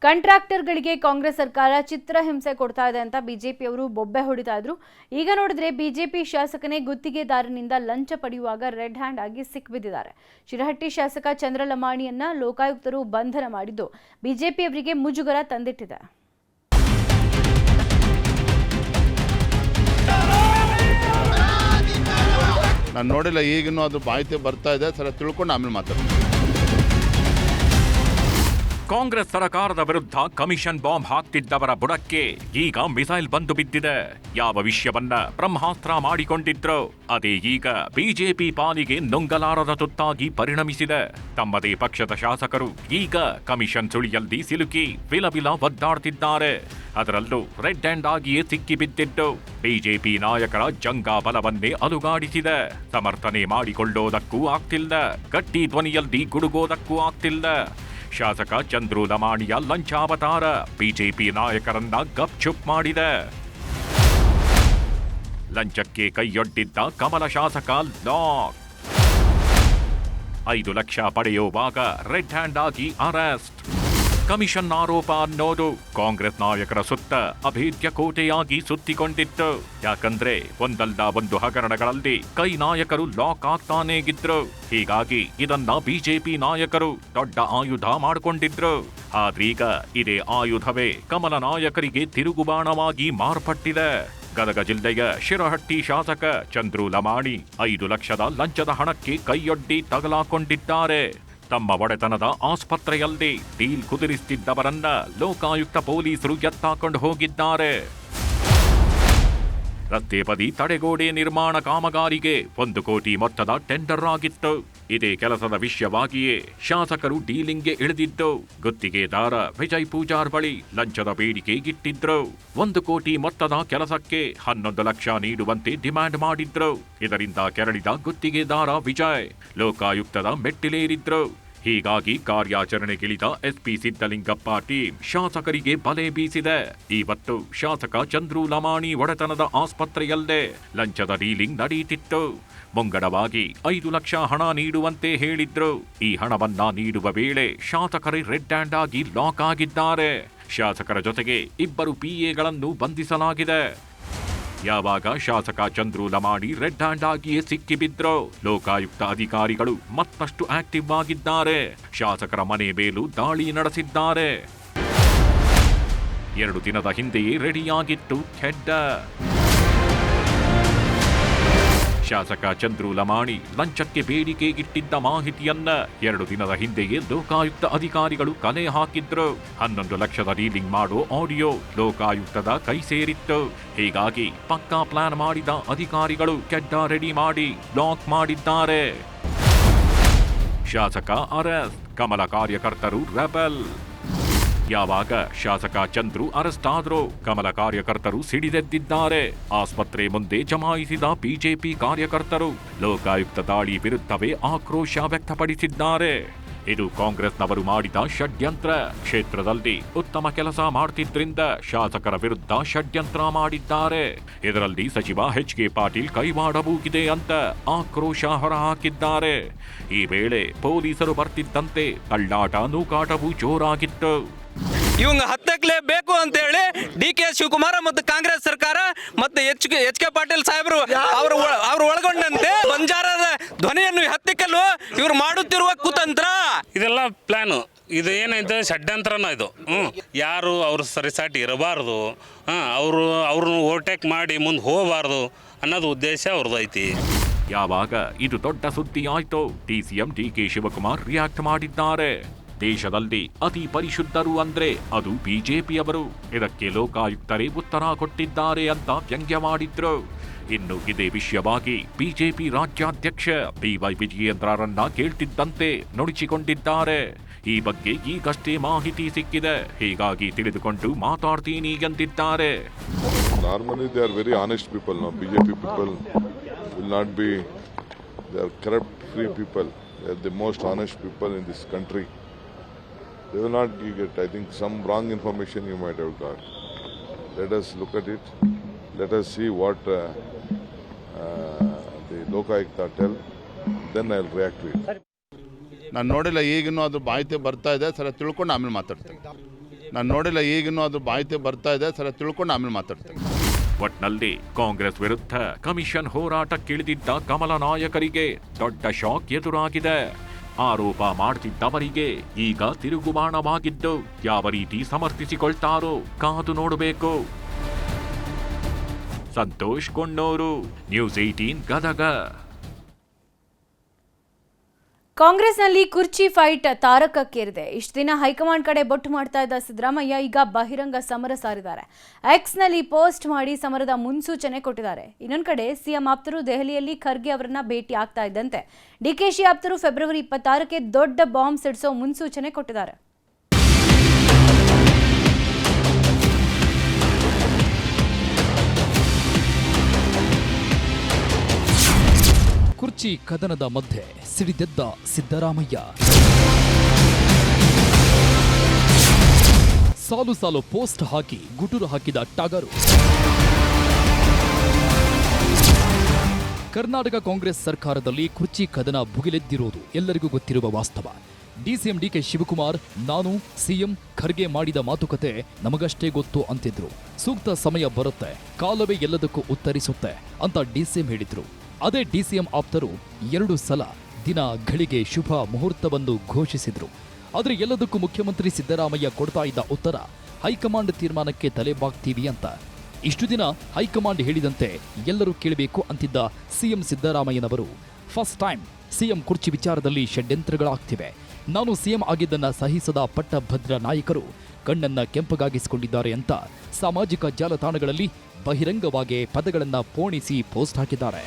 ಕಾಂಟ್ರಾಕ್ಟರ್ಗಳಿಗೆ ಕಾಂಗ್ರೆಸ್ ಸರ್ಕಾರ ಚಿತ್ರಹಿಂಸೆ ಕೊಡ್ತಾ ಇದೆ ಅಂತ ಬಿಜೆಪಿಯವರು ಬೊಬ್ಬೆ ಹೊಡಿತಾ ಇದ್ರು. ಈಗ ನೋಡಿದ್ರೆ ಬಿಜೆಪಿ ಶಾಸಕನೇ ಗುತ್ತಿಗೆದಾರನಿಂದ ಲಂಚ ಪಡೆಯುವಾಗ ರೆಡ್ ಹ್ಯಾಂಡ್ ಆಗಿ ಸಿಕ್ಕಿಬಿದ್ದಿದ್ದಾರೆ. ಶಿರಹಟ್ಟಿ ಶಾಸಕ ಚಂದ್ರಲಮಾಣಿಯನ್ನ ಲೋಕಾಯುಕ್ತರು ಬಂಧನ ಮಾಡಿದ್ದು ಬಿಜೆಪಿಯವರಿಗೆ ಮುಜುಗರ ತಂದಿಟ್ಟಿದೆ. ನಾನು ನೋಡಿಲ್ಲ, ಈಗಿನೂ ಅದು ಮಾಹಿತಿ ಬರ್ತಾ ಇದೆ. ಸರ್ ತಿಳ್ಕೊಂಡು ಆಮೇಲೆ ಮಾತಾಡ್ತೀನಿ. ಕಾಂಗ್ರೆಸ್ ಸರ್ಕಾರದ ವಿರುದ್ಧ ಕಮಿಷನ್ ಬಾಂಬ್ ಹಾಕ್ತಿದ್ದವರ ಬುಡಕ್ಕೆ ಈಗ ಮಿಸೈಲ್ ಬಂದು ಬಿದ್ದಿದೆ. ಯಾವ ವಿಷಯವನ್ನ ಬ್ರಹ್ಮಾಸ್ತ್ರ ಮಾಡಿಕೊಂಡಿದ್ರು ಅದೇ ಈಗ ಬಿಜೆಪಿ ಪಾಲಿಗೆ ನುಂಗಲಾರದ ತುತ್ತಾಗಿ ಪರಿಣಮಿಸಿದೆ. ತಮ್ಮದೇ ಪಕ್ಷದ ಶಾಸಕರು ಈಗ ಕಮಿಷನ್ ಸುಳಿಯಲ್ಲಿ ಸಿಲುಕಿ ವಿಲವಿಲ ಒದ್ದಾಡ್ತಿದ್ದಾರೆ. ಅದರಲ್ಲೂ ರೆಡ್ ಹ್ಯಾಂಡ್ ಆಗಿಯೇ ಸಿಕ್ಕಿ ಬಿದ್ದಿದ್ದು ಬಿಜೆಪಿ ನಾಯಕರ ಜಂಗಾ ಬಲವನ್ನೇ ಅಲುಗಾಡಿಸಿದೆ. ಸಮರ್ಥನೆ ಮಾಡಿಕೊಳ್ಳೋದಕ್ಕೂ ಆಗ್ತಿಲ್ಲ, ಗಟ್ಟಿ ಧ್ವನಿಯಲ್ಲಿ ಗುಡುಗೋದಕ್ಕೂ ಆಗ್ತಿಲ್ಲ. ಶಾಸಕ ಚಂದ್ರು ಲಮಾಣಿಯ ಲಂಚಾವತಾರ ಬಿಜೆಪಿ ನಾಯಕರನ್ನ ಗಪ್ಚುಪ್ ಮಾಡಿದೆ. ಲಂಚಕ್ಕೆ ಕೈಯೊಡ್ಡಿದ್ದ ಕಮಲ ಶಾಸಕ ಲಾಕ್. 5 ಲಕ್ಷ ಪಡೆಯುವಾಗ ರೆಡ್ ಹ್ಯಾಂಡ್ ಆಗಿ ಅರೆಸ್ಟ್. ಕಮಿಷನ್ ಆರೋಪ ಅನ್ನೋದು ಕಾಂಗ್ರೆಸ್ ನಾಯಕರ ಸುತ್ತ ಅಭೇದ್ಯ ಕೋಟೆಯಾಗಿ ಸುತ್ತಿಕೊಂಡಿತ್ತು. ಯಾಕಂದ್ರೆ ಒಂದಲ್ಲ ಒಂದು ಹಗರಣಗಳಲ್ಲಿ ಕೈ ನಾಯಕರು ಲಾಕ್ ಆಗ್ತಾನೇ ಇದ್ರು. ಹೀಗಾಗಿ ಇದನ್ನ ಬಿಜೆಪಿ ನಾಯಕರು ದೊಡ್ಡ ಆಯುಧ ಮಾಡಿಕೊಂಡಿದ್ರು. ಆದ್ರೀಗ ಇದೇ ಆಯುಧವೇ ಕಮಲ ನಾಯಕರಿಗೆ ತಿರುಗುಬಾಣವಾಗಿ ಮಾರ್ಪಟ್ಟಿದೆ. ಗದಗ ಜಿಲ್ಲೆಯ ಶಿರಹಟ್ಟಿ ಶಾಸಕ ಚಂದ್ರು ಲಮಾಣಿ 5 ಲಕ್ಷದ ಲಂಚದ ಹಣಕ್ಕೆ ಕೈಯೊಡ್ಡಿ ತಗಲಾಕೊಂಡಿದ್ದಾರೆ. ತಮ್ಮ ಒಡೆತನದ ಆಸ್ಪತ್ರೆಯಲ್ಲಿ ಡೀಲ್ ಕುದುರಿಸುತ್ತಿದ್ದವರನ್ನ ಲೋಕಾಯುಕ್ತ ಪೊಲೀಸರು ಎತ್ತಾಕೊಂಡು ಹೋಗಿದ್ದಾರೆ. ರಸ್ತೆ ಬದಿ ತಡೆಗೋಡೆ ನಿರ್ಮಾಣ ಕಾಮಗಾರಿಗೆ 1 ಕೋಟಿ ಮೊತ್ತದ ಟೆಂಡರ್ ಆಗಿತ್ತು. ಇದೇ ಕೆಲಸದ ವಿಷಯವಾಗಿಯೇ ಶಾಸಕರು ಡೀಲಿಂಗ್ಗೆ ಇಳಿದಿದ್ದು ಗುತ್ತಿಗೆದಾರ ವಿಜಯ್ ಪೂಜಾರ್ ಬಳಿ ಲಂಚದ ಬೇಡಿಕೆ ಇಟ್ಟಿದ್ರು. 1 ಕೋಟಿ ಮೊತ್ತದ ಕೆಲಸಕ್ಕೆ 11 ಲಕ್ಷ ನೀಡುವಂತೆ ಡಿಮ್ಯಾಂಡ್ ಮಾಡಿದ್ರು. ಇದರಿಂದ ಕೆರಳಿದ ಗುತ್ತಿಗೆದಾರ ವಿಜಯ್ ಲೋಕಾಯುಕ್ತದ ಮೆಟ್ಟಿಲೇರಿದ್ರು. ಹೀಗಾಗಿ ಕಾರ್ಯಾಚರಣೆಗಿಳಿದ ಎಸ್ಪಿ ಸಿದ್ದಲಿಂಗಪ್ಪ ಟೀಮ್ ಶಾಸಕರಿಗೆ ಬಲೆ ಬೀಸಿದೆ. ಇವತ್ತು ಶಾಸಕ ಚಂದ್ರು ಲಮಾಣಿ ಒಡೆತನದ ಆಸ್ಪತ್ರೆಯಲ್ಲೇ ಲಂಚದ ಡೀಲಿಂಗ್ ನಡೆಯುತ್ತಿತ್ತು. ಮುಂಗಡವಾಗಿ 5 ಲಕ್ಷ ಹಣ ನೀಡುವಂತೆ ಹೇಳಿದ್ರು. ಈ ಹಣವನ್ನ ನೀಡುವ ವೇಳೆ ಶಾಸಕರೇ ರೆಡ್ ಹ್ಯಾಂಡ್ ಆಗಿ ಲಾಕ್ ಆಗಿದ್ದಾರೆ. ಶಾಸಕರ ಜೊತೆಗೆ 2 ಪಿಎಗಳನ್ನು ಬಂಧಿಸಲಾಗಿದೆ. ಯಾವಾಗ ಶಾಸಕ ಚಂದ್ರು ಲಮಾಣಿ ರೆಡ್ ಹ್ಯಾಂಡ್ ಆಗಿಯೇ ಸಿಕ್ಕಿಬಿದ್ರು ಲೋಕಾಯುಕ್ತ ಅಧಿಕಾರಿಗಳು ಮತ್ತಷ್ಟು ಆಕ್ಟಿವ್ ಆಗಿದ್ದಾರೆ. ಶಾಸಕರ ಮನೆ ಮೇಲೂ ದಾಳಿ ನಡೆಸಿದ್ದಾರೆ. 2 ದಿನದ ಹಿಂದೆಯೇ ರೆಡಿಯಾಗಿತ್ತು ಟೆಂಡರ್. ಶಾಸಕ ಚಂದ್ರು ಲಮಾಣಿ ಲಂಚಕ್ಕೆ ಬೇಡಿಕೆ ಇಟ್ಟಿದ್ದ ಮಾಹಿತಿಯನ್ನ 2 ದಿನದ ಹಿಂದೆಯೇ ಲೋಕಾಯುಕ್ತ ಅಧಿಕಾರಿಗಳು ಕಲೆ ಹಾಕಿದ್ರು. 11 ಲಕ್ಷದ ಡೀಲಿಂಗ್ ಮಾಡೋ ಆಡಿಯೋ ಲೋಕಾಯುಕ್ತದ ಕೈ ಸೇರಿತ್ತು. ಹೀಗಾಗಿ ಪಕ್ಕಾ ಪ್ಲಾನ್ ಮಾಡಿದ ಅಧಿಕಾರಿಗಳು ಟೆಂಡರ್ ರೆಡಿ ಮಾಡಿ ಲಾಕ್ ಮಾಡಿದ್ದಾರೆ. ಶಾಸಕ ಅರೆಸ್ಟ್, ಕಮಲ ಕಾರ್ಯಕರ್ತರು ರೆಬೆಲ್. ಯಾವಾಗ ಶಾಸಕ ಚಂದ್ರು ಅರೆಸ್ಟ್ ಆದ್ರೂ ಕಮಲ ಕಾರ್ಯಕರ್ತರು ಸಿಡಿದೆದ್ದಿದ್ದಾರೆ. ಆಸ್ಪತ್ರೆ ಮುಂದೆ ಜಮಾಯಿಸಿದ ಬಿಜೆಪಿ ಕಾರ್ಯಕರ್ತರು ಲೋಕಾಯುಕ್ತ ದಾಳಿ ವಿರುದ್ಧವೇ ಆಕ್ರೋಶ ವ್ಯಕ್ತಪಡಿಸಿದ್ದಾರೆ. ಇದು ಕಾಂಗ್ರೆಸ್ನವರು ಮಾಡಿದ ಷಡ್ಯಂತ್ರ. ಕ್ಷೇತ್ರದಲ್ಲಿ ಉತ್ತಮ ಕೆಲಸ ಮಾಡ್ತಿದ್ರಿಂದ ಶಾಸಕರ ವಿರುದ್ಧ ಷಡ್ಯಂತ್ರ ಮಾಡಿದ್ದಾರೆ. ಇದರಲ್ಲಿ ಸಚಿವ ಎಚ್.ಕೆ. ಪಾಟೀಲ್ ಕೈವಾಡಬಹುದಿದೆ ಅಂತ ಆಕ್ರೋಶ ಹೊರಹಾಕಿದ್ದಾರೆ. ಈ ವೇಳೆ ಪೊಲೀಸರು ಬರ್ತಿದ್ದಂತೆ ತಳ್ಳಾಟ ನೂಕಾಟವು ಜೋರಾಗಿತ್ತು. ಇವಂಗ ಹತ್ತಕ್ಲೇಬೇಕು ಅಂತ ಹೇಳಿ ಡಿ.ಕೆ. ಶಿವಕುಮಾರ ಮತ್ತು ಕಾಂಗ್ರೆಸ್ ಸರ್ಕಾರ ಮತ್ತು ಎಚ್.ಕೆ. ಪಾಟೀಲ್ ಸಾಹೇಬರು ಅವರು ಒಳಗೊಂಡಂತೆ ಬಂಜಾರದ ಧ್ವನಿಯನ್ನು ಹತ್ತಿಕ್ಕಲು ಇವರು ಮಾಡುತ್ತಿರುವ ಕುತಂತ್ರ, ಇದೆಲ್ಲ ಪ್ಲಾನು. ಇದು ಏನೈತೆ ಷಡ್ಯಂತ್ರನ ಇದು. ಯಾರು ಅವ್ರ ಸರಿಸಾಟಿ ಇರಬಾರ್ದು, ಅವ್ರನ್ನ ಓವರ್ಟೇಕ್ ಮಾಡಿ ಮುಂದೆ ಹೋಗಬಾರ್ದು ಅನ್ನೋದು ಉದ್ದೇಶ ಅವ್ರದ್ದು ಐತಿ. ಯಾವಾಗ ಇದು ದೊಡ್ಡ ಸುದ್ದಿ ಆಯ್ತೋ ಡಿಸಿಎಂ ಡಿ.ಕೆ. ಶಿವಕುಮಾರ್ ರಿಯಾಕ್ಟ್ ಮಾಡಿದ್ದಾರೆ. ದೇಶದಲ್ಲಿ ಅತಿ ಪರಿಶುದ್ಧರು ಅಂದ್ರೆ ಅದು ಬಿಜೆಪಿಯವರು. ಇದಕ್ಕೆ ಲೋಕಾಯುಕ್ತರೇ ಉತ್ತರ ಕೊಟ್ಟಿದ್ದಾರೆ ಅಂತ ವ್ಯಂಗ್ಯವಾಡಿದ್ರು. ಇನ್ನು ಇದೇ ವಿಷಯವಾಗಿ ಬಿಜೆಪಿ ರಾಜ್ಯಾಧ್ಯಕ್ಷ ಬಿ.ವೈ. ವಿಜಯೇಂದ್ರರನ್ನ ಕೇಳ್ತಿದ್ದಂತೆ ನುಡಿಸಿಕೊಂಡಿದ್ದಾರೆ. ಈ ಬಗ್ಗೆ ಈಗಷ್ಟೇ ಮಾಹಿತಿ ಸಿಕ್ಕಿದೆ, ಹೀಗಾಗಿ ತಿಳಿದುಕೊಂಡು ಮಾತಾಡ್ತೀನಿ ಎಂದಿದ್ದಾರೆ. Normally they are very honest people. Now BJP people will not be, they are corrupt free people. They are the most honest people in this country. They will not get, I think, some wrong information you might have got. Let us look at it. Let us see what the Lokayukta tell. Then I will react to it. ನಾನು ನೋಡಿಲ್ಲ, ಈಗಿನೂ ಅದು ಮಾಹಿತಿ ಬರ್ತಾ ಇದೆ. Sir ತಿಳ್ಕೊಂಡು ಆಮೇಲೆ ಮಾತಾಡ್ತೀನಿ. ನಾನು ನೋಡಿಲ್ಲ, ಈಗಿನ್ನೂ ಅದು ಮಾಹಿತಿ ಬರ್ತಾ ಇದೆ. ಸರ್ ತಿಳ್ಕೊಂಡು ಆಮೇಲೆ ಮಾತಾಡ್ತೀನಿ. ಒಟ್ನಲ್ಲಿ ಕಾಂಗ್ರೆಸ್ ವಿರುದ್ಧ ಕಮಿಷನ್ ಹೋರಾಟಕ್ಕಿಳಿದಿದ್ದ ಕಮಲ ನಾಯಕರಿಗೆ ದೊಡ್ಡ ಶಾಕ್ ಎದುರಾಗಿದೆ. ಆರೋಪ ಮಾಡ್ತಿದ್ದವರಿಗೆ ಈಗ ತಿರುಗುಬಾಣವಾಗಿದ್ದು ಯಾವ ರೀತಿ ಸಮರ್ಥಿಸಿಕೊಳ್ತಾರೋ ಕಾದು ನೋಡಬೇಕು. ಸಂತೋಷ್ ಕೊಂಡೂರು, ನ್ಯೂಸ್ 18 ಗದಗ. ಕಾಂಗ್ರೆಸ್ನಲ್ಲಿ ಕುರ್ಚಿ ಫೈಟ್ ತಾರಕಕ್ಕೇರಿದೆ. ಇಷ್ಟು ದಿನ ಹೈಕಮಾಂಡ್ ಕಡೆ ಬೊಟ್ಟು ಮಾಡ್ತಾ ಇದ್ದ ಸಿದ್ದರಾಮಯ್ಯ ಈಗ ಬಹಿರಂಗ ಸಮರ ಸಾರಿದ್ದಾರೆ. ಎಕ್ಸ್ನಲ್ಲಿ ಪೋಸ್ಟ್ ಮಾಡಿ ಸಮರದ ಮುನ್ಸೂಚನೆ ಕೊಟ್ಟಿದ್ದಾರೆ. ಇನ್ನೊಂದು ಕಡೆ ಸಿಎಂ ಆಪ್ತರು ದೆಹಲಿಯಲ್ಲಿ ಖರ್ಗೆ ಅವರನ್ನ ಭೇಟಿ ಆಗ್ತಾ ಇದ್ದಂತೆ ಡಿಕೆಶಿ ಆಪ್ತರು ಫೆಬ್ರವರಿ 26ಕ್ಕೆ ದೊಡ್ಡ ಬಾಂಬ್ ಸಿಡಿಸೋ ಮುನ್ಸೂಚನೆ ಕೊಟ್ಟಿದ್ದಾರೆ. ಕುರ್ಚಿ ಕದನದ ಮಧ್ಯೆ ಸಿಡಿದೆದ್ದ ಸಿದ್ದರಾಮಯ್ಯ. ಸಾಲು ಸಾಲು ಪೋಸ್ಟ್ ಹಾಕಿ ಗುಟುರು ಹಾಕಿದ ಟಗರು. ಕರ್ನಾಟಕ ಕಾಂಗ್ರೆಸ್ ಸರ್ಕಾರದಲ್ಲಿ ಕುರ್ಚಿ ಕದನ ಭುಗಿಲೆದ್ದಿರುವುದು ಎಲ್ಲರಿಗೂ ಗೊತ್ತಿರುವ ವಾಸ್ತವ. ಡಿಸಿಎಂ ಡಿಕೆ ಶಿವಕುಮಾರ್, ನಾನು ಸಿಎಂ ಖರ್ಗೆ ಮಾಡಿದ ಮಾತುಕತೆ ನಮಗಷ್ಟೇ ಗೊತ್ತು ಅಂತಿದ್ರು. ಸೂಕ್ತ ಸಮಯ ಬರುತ್ತೆ, ಕಾಲವೇ ಎಲ್ಲದಕ್ಕೂ ಉತ್ತರಿಸುತ್ತೆ ಅಂತ ಡಿಸಿಎಂ ಹೇಳಿದ್ರು. ಅದೇ ಡಿಸಿಎಂ ಆಪ್ತರು 2 ಸಲ ದಿನ ಘಳಿಗೆ ಶುಭ ಮುಹೂರ್ತವನ್ನು ಘೋಷಿಸಿದ್ರು. ಆದರೆ ಎಲ್ಲದಕ್ಕೂ ಮುಖ್ಯಮಂತ್ರಿ ಸಿದ್ದರಾಮಯ್ಯ ಕೊಡ್ತಾ ಇದ್ದ ಉತ್ತರ ಹೈಕಮಾಂಡ್ ತೀರ್ಮಾನಕ್ಕೆ ತಲೆಬಾಗ್ತೀವಿ ಅಂತ. ಇಷ್ಟು ದಿನ ಹೈಕಮಾಂಡ್ ಹೇಳಿದಂತೆ ಎಲ್ಲರೂ ಕೇಳಬೇಕು ಅಂತಿದ್ದ ಸಿಎಂ ಸಿದ್ದರಾಮಯ್ಯನವರು ಫಸ್ಟ್ ಟೈಮ್ ಸಿಎಂ ಕುರ್ಚಿ ವಿಚಾರದಲ್ಲಿ ಷಡ್ಯಂತ್ರಗಳಾಗ್ತಿವೆ. ನಾನು ಸಿಎಂ ಆಗಿದ್ದನ್ನ ಸಹಿಸದ ಪಟ್ಟಭದ್ರ ನಾಯಕರು ಕಣ್ಣನ್ನ ಕೆಂಪಗಾಗಿಸಿಕೊಂಡಿದ್ದಾರೆ ಅಂತ ಸಾಮಾಜಿಕ ಜಾಲತಾಣಗಳಲ್ಲಿ ಬಹಿರಂಗವಾಗಿ ಪದಗಳನ್ನ ಪೋಣಿಸಿ ಪೋಸ್ಟ್ ಹಾಕಿದ್ದಾರೆ.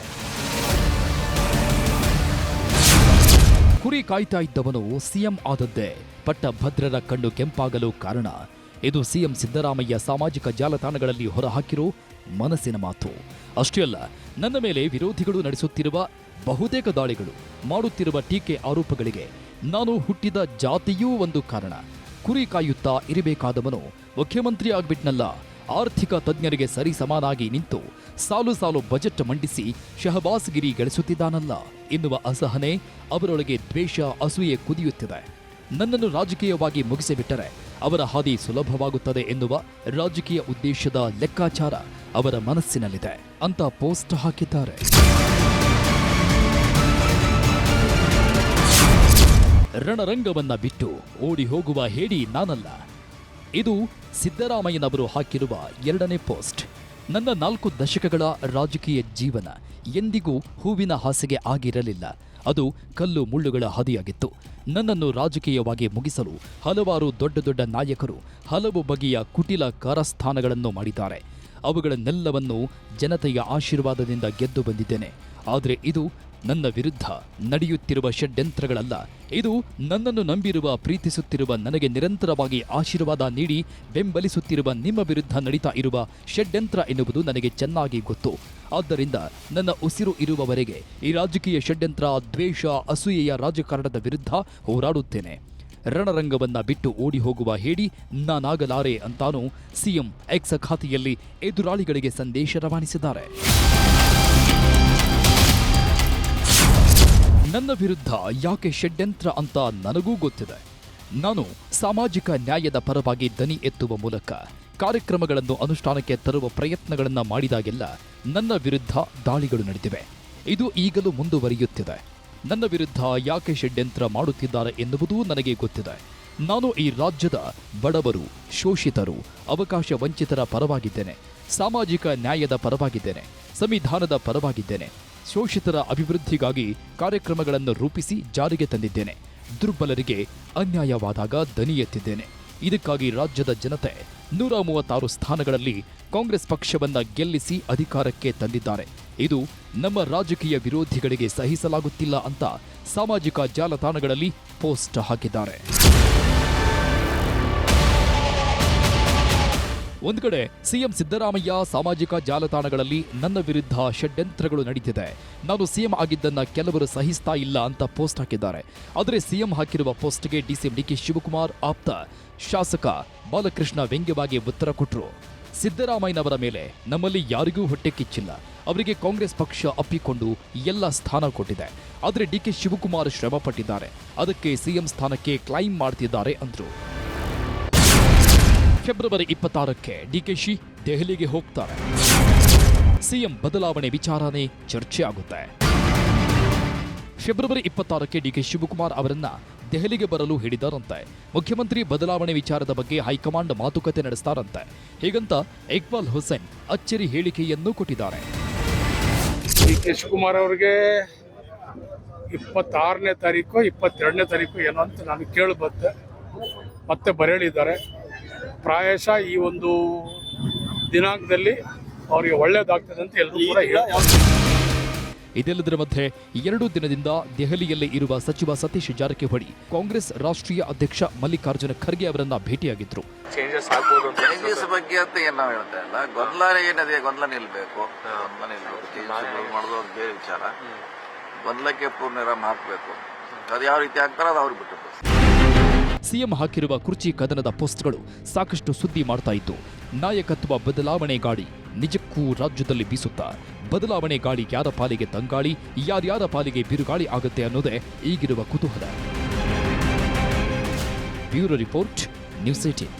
ಕುರಿ ಕಾಯ್ತಾ ಇದ್ದವನು ಸಿಎಂ ಆದದ್ದೇ ಪಟ್ಟಭದ್ರರ ಕಣ್ಣು ಕೆಂಪಾಗಲು ಕಾರಣ. ಇದು ಸಿಎಂ ಸಿದ್ದರಾಮಯ್ಯ ಸಾಮಾಜಿಕ ಜಾಲತಾಣಗಳಲ್ಲಿ ಹೊರಹಾಕಿರೋ ಮನಸ್ಸಿನ ಮಾತು. ಅಷ್ಟೇ ಅಲ್ಲ, ನನ್ನ ಮೇಲೆ ವಿರೋಧಿಗಳು ನಡೆಸುತ್ತಿರುವ ಬಹುತೇಕ ದಾಳಿಗಳು, ಮಾಡುತ್ತಿರುವ ಟೀಕೆ ಆರೋಪಗಳಿಗೆ ನಾನು ಹುಟ್ಟಿದ ಜಾತಿಯೂ ಒಂದು ಕಾರಣ. ಕುರಿ ಕಾಯುತ್ತಾ ಇರಬೇಕಾದವನು ಮುಖ್ಯಮಂತ್ರಿ ಆಗ್ಬಿಟ್ನಲ್ಲ, ಆರ್ಥಿಕ ತಜ್ಞರಿಗೆ ಸರಿ ಸಮಾನಾಗಿ ನಿಂತು ಸಾಲು ಸಾಲು ಬಜೆಟ್ ಮಂಡಿಸಿ ಶಹಬಾಸ್ಗಿರಿ ಗಳಿಸುತ್ತಿದ್ದಾನಲ್ಲ ಎನ್ನುವ ಅಸಹನೆ ಅವರೊಳಗೆ ದ್ವೇಷ, ಅಸೂಯೆ ಕುದಿಯುತ್ತಿದೆ. ನನ್ನನ್ನು ರಾಜಕೀಯವಾಗಿ ಮುಗಿಸಿಬಿಟ್ಟರೆ ಅವರ ಹಾದಿ ಸುಲಭವಾಗುತ್ತದೆ ಎನ್ನುವ ರಾಜಕೀಯ ಉದ್ದೇಶದ ಲೆಕ್ಕಾಚಾರ ಅವರ ಮನಸ್ಸಿನಲ್ಲಿದೆ ಅಂತ ಪೋಸ್ಟ್ ಹಾಕಿದ್ದಾರೆ. ರಣರಂಗವನ್ನ ಬಿಟ್ಟು ಓಡಿ ಹೋಗುವ ಹೇಡಿ ನಾನಲ್ಲ. ಇದು ಸಿದ್ದರಾಮಯ್ಯನವರು ಹಾಕಿರುವ 2ನೇ ಪೋಸ್ಟ್. ನನ್ನ 4 ದಶಕಗಳ ರಾಜಕೀಯ ಜೀವನ ಎಂದಿಗೂ ಹೂವಿನ ಹಾಸಿಗೆ ಆಗಿರಲಿಲ್ಲ. ಅದು ಕಲ್ಲು ಮುಳ್ಳುಗಳ ಹಾದಿಯಾಗಿತ್ತು. ನನ್ನನ್ನು ರಾಜಕೀಯವಾಗಿ ಮುಗಿಸಲು ಹಲವಾರು ದೊಡ್ಡ ದೊಡ್ಡ ನಾಯಕರು ಹಲವು ಬಗೆಯ ಕುಟಿಲ ಕಾರಸ್ಥಾನಗಳನ್ನು ಮಾಡಿದ್ದಾರೆ. ಅವುಗಳನ್ನೆಲ್ಲವನ್ನೂ ಜನತೆಯ ಆಶೀರ್ವಾದದಿಂದ ಗೆದ್ದು ಬಂದಿದ್ದೇನೆ. ಆದರೆ ಇದು ನನ್ನ ವಿರುದ್ಧ ನಡೆಯುತ್ತಿರುವ ಷಡ್ಯಂತ್ರಗಳಲ್ಲ. ಇದು ನನ್ನನ್ನು ನಂಬಿರುವ, ಪ್ರೀತಿಸುತ್ತಿರುವ, ನನಗೆ ನಿರಂತರವಾಗಿ ಆಶೀರ್ವಾದ ನೀಡಿ ಬೆಂಬಲಿಸುತ್ತಿರುವ ನಿಮ್ಮ ವಿರುದ್ಧ ನಡೀತಾ ಇರುವ ಷಡ್ಯಂತ್ರ ಎನ್ನುವುದು ನನಗೆ ಚೆನ್ನಾಗಿ ಗೊತ್ತು. ಆದ್ದರಿಂದ ನನ್ನ ಉಸಿರು ಇರುವವರೆಗೆ ಈ ರಾಜಕೀಯ ಷಡ್ಯಂತ್ರ, ದ್ವೇಷ, ಅಸೂಯೆಯ ರಾಜಕಾರಣದ ವಿರುದ್ಧ ಹೋರಾಡುತ್ತೇನೆ. ರಣರಂಗವನ್ನ ಬಿಟ್ಟು ಓಡಿ ಹೋಗುವ ಹೇಡಿ ನಾನಾಗಲಾರೆ ಅಂತಾನು ಸಿಎಂ ಎಕ್ಸ್ ಖಾತೆಯಲ್ಲಿ ಎದುರಾಳಿಗಳಿಗೆ ಸಂದೇಶ ರವಾನಿಸಿದ್ದಾರೆ. ನನ್ನ ವಿರುದ್ಧ ಯಾಕೆ ಷಡ್ಯಂತ್ರ ಅಂತ ನನಗೂ ಗೊತ್ತಿದೆ. ನಾನು ಸಾಮಾಜಿಕ ನ್ಯಾಯದ ಪರವಾಗಿ ದನಿ ಎತ್ತುವ ಮೂಲಕ ಕಾರ್ಯಕ್ರಮಗಳನ್ನು ಅನುಷ್ಠಾನಕ್ಕೆ ತರುವ ಪ್ರಯತ್ನಗಳನ್ನು ಮಾಡಿದಾಗೆಲ್ಲ ನನ್ನ ವಿರುದ್ಧ ದಾಳಿಗಳು ನಡೆದಿವೆ. ಇದು ಈಗಲೂ ಮುಂದುವರಿಯುತ್ತಿದೆ. ನನ್ನ ವಿರುದ್ಧ ಯಾಕೆ ಷಡ್ಯಂತ್ರ ಮಾಡುತ್ತಿದ್ದಾರೆ ಎನ್ನುವುದೂ ನನಗೆ ಗೊತ್ತಿದೆ. ನಾನು ಈ ರಾಜ್ಯದ ಬಡವರು, ಶೋಷಿತರು, ಅವಕಾಶ ವಂಚಿತರ ಪರವಾಗಿದ್ದೇನೆ. ಸಾಮಾಜಿಕ ನ್ಯಾಯದ ಪರವಾಗಿದ್ದೇನೆ. ಸಂವಿಧಾನದ ಪರವಾಗಿದ್ದೇನೆ. ಶೋಷಿತರ ಅಭಿವೃದ್ಧಿಗಾಗಿ ಕಾರ್ಯಕ್ರಮಗಳನ್ನು ರೂಪಿಸಿ ಜಾರಿಗೆ ತಂದಿದ್ದೇನೆ. ದುರ್ಬಲರಿಗೆ ಅನ್ಯಾಯವಾದಾಗ ದನಿ ಎತ್ತಿದ್ದೇನೆ. ಇದಕ್ಕಾಗಿ ರಾಜ್ಯದ ಜನತೆ 136 ಸ್ಥಾನಗಳಲ್ಲಿ ಕಾಂಗ್ರೆಸ್ ಪಕ್ಷವನ್ನ ಗೆಲ್ಲಿಸಿ ಅಧಿಕಾರಕ್ಕೆ ತಂದಿದ್ದಾರೆ. ಇದು ನಮ್ಮ ರಾಜಕೀಯ ವಿರೋಧಿಗಳಿಗೆ ಸಹಿಸಲಾಗುತ್ತಿಲ್ಲ ಅಂತ ಸಾಮಾಜಿಕ ಜಾಲತಾಣಗಳಲ್ಲಿ ಪೋಸ್ಟ್ ಹಾಕಿದ್ದಾರೆ. ಒಂದು ಕಡೆ ಸಿಎಂ ಸಿದ್ದರಾಮಯ್ಯ ಸಾಮಾಜಿಕ ಜಾಲತಾಣಗಳಲ್ಲಿ ನನ್ನ ವಿರುದ್ಧ ಷಡ್ಯಂತ್ರಗಳು ನಡೀತಿದೆ, ನಾನು ಸಿಎಂ ಆಗಿದ್ದನ್ನ ಕೆಲವರು ಸಹಿಸ್ತಾ ಇಲ್ಲ ಅಂತ ಪೋಸ್ಟ್ ಹಾಕಿದ್ದಾರೆ. ಆದರೆ ಸಿಎಂ ಹಾಕಿರುವ ಪೋಸ್ಟ್ಗೆ ಡಿಸಿಎಂ ಡಿಕೆ ಶಿವಕುಮಾರ್ ಆಪ್ತ ಶಾಸಕ ಬಾಲಕೃಷ್ಣ ವ್ಯಂಗ್ಯವಾಗಿ ಉತ್ತರ ಕೊಟ್ಟರು. ಸಿದ್ದರಾಮಯ್ಯನವರ ಮೇಲೆ ನಮ್ಮಲ್ಲಿ ಯಾರಿಗೂ ಹೊಟ್ಟೆ ಕಿಚ್ಚಿಲ್ಲ. ಅವರಿಗೆ ಕಾಂಗ್ರೆಸ್ ಪಕ್ಷ ಅಪ್ಪಿಕೊಂಡು ಎಲ್ಲ ಸ್ಥಾನ ಕೊಟ್ಟಿದೆ. ಆದರೆ ಡಿಕೆ ಶಿವಕುಮಾರ್ ಶ್ರಮ ಪಟ್ಟಿದ್ದಾರೆ, ಅದಕ್ಕೆ ಸಿಎಂ ಸ್ಥಾನಕ್ಕೆ ಕ್ಲೈಮ್ ಮಾಡ್ತಿದ್ದಾರೆ ಅಂದ್ರು. ಫೆಬ್ರವರಿ 26ಕ್ಕೆ ಡಿಕೆಶಿ ದೆಹಲಿಗೆ ಹೋಗ್ತಾರೆ. ಸಿಎಂ ಬದಲಾವಣೆ ವಿಚಾರನೇ ಚರ್ಚೆ ಆಗುತ್ತೆ. ಫೆಬ್ರವರಿ 26ಕ್ಕೆ ಡಿಕೆ ಶಿವಕುಮಾರ್ ಅವರನ್ನ ದೆಹಲಿಗೆ ಬರಲು ಹೇಳಿದಾರಂತೆ. ಮುಖ್ಯಮಂತ್ರಿ ಬದಲಾವಣೆ ವಿಚಾರದ ಬಗ್ಗೆ ಹೈಕಮಾಂಡ್ ಮಾತುಕತೆ ನಡೆಸ್ತಾರಂತೆ. ಹೀಗಂತ ಇಕ್ಬಾಲ್ ಹುಸೇನ್ ಅಚ್ಚರಿ ಹೇಳಿಕೆಯನ್ನು ಕೊಟ್ಟಿದ್ದಾರೆ. ಡಿ.ಕೆ. ಶಿವಕುಮಾರ್ ಅವರಿಗೆ 26ನೇ ತಾರೀಕು 22ನೇ ತಾರೀಕು ಏನೋ ಅಂತ ನಾನು ಕೇಳಬತ್ತೆ. ಮತ್ತೆ ಬರೆಯಲಿದ್ದಾರೆ. ಪ್ರಾಯಶಃ ಈ ಒಂದು ದಿನಾಂಕದಲ್ಲಿ ಅವರಿಗೆ ಒಳ್ಳೆಯದಾಗ್ತದೆ ಅಂತ ಎಲ್ಲರೂ ಕೂಡ ಹೇಳ್ತಾರೆ. ಇದೆಲ್ಲದರ ಮಧ್ಯೆ 2 ದಿನದಿಂದ ದೆಹಲಿಯಲ್ಲಿ ಇರುವ ಸಚಿವ ಸತೀಶ್ ಜಾರಕಿಹೊಳಿ ಕಾಂಗ್ರೆಸ್ ರಾಷ್ಟ್ರೀಯ ಅಧ್ಯಕ್ಷ ಮಲ್ಲಿಕಾರ್ಜುನ ಖರ್ಗೆ ಅವರನ್ನ ಭೇಟಿಯಾಗಿದ್ರು. ಚೇಂಜಸ್ ಬಗ್ಗೆ ಅಂತ ಏನು ನಾವು ಹೇಳ್ತಾ ಇಲ್ಲ. ಗೊಂದಲ ಏನಿದೆ, ಗೊಂದಲ ನಿಲ್ಬೇಕು, ಚೇಂಜಸ್ ಮಾಡೋದು ಬೇರೆ ವಿಚಾರ. ಗೊಂದಲಕ್ಕೆ ಪೂರ್ಣ ವಿರಾಮ ಹಾಕಬೇಕು. ಅದು ಯಾವ ರೀತಿ ಆಗ್ತಾರೋ ಅದು ಅವ್ರಿಗೆ ಬಿಟ್ಟು. ಸಿಎಂ ಹಾಕಿರುವ ಕುರ್ಚಿ ಕದನದ ಪೋಸ್ಟ್ಗಳು ಸಾಕಷ್ಟು ಸುದ್ದಿ ಮಾಡ್ತಾ ಇತ್ತು. ನಾಯಕತ್ವ ಬದಲಾವಣೆ ಗಾಳಿ ನಿಜಕ್ಕೂ ರಾಜ್ಯದಲ್ಲಿ ಬೀಸುತ್ತಾ. ಬದಲಾವಣೆ ಗಾಳಿ ಯಾರ ಪಾಲಿಗೆ ತಂಗಾಳಿ, ಯಾರ್ಯಾರ ಪಾಲಿಗೆ ಬಿರುಗಾಳಿ ಆಗುತ್ತೆ ಅನ್ನೋದೇ ಈಗಿರುವ ಕುತೂಹಲ. Bureau report, news 18.